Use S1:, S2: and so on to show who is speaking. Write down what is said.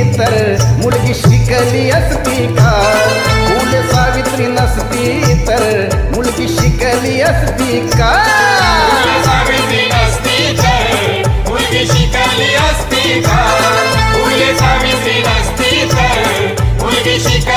S1: तर मुलगी शिकली असती का? फुले सावित्री नसती तर मुलगी शिकली असती का?
S2: सावित्री नसती तर मुलगी शिकली असती का? फुले सावित्री नसती तर मुलगी शिकली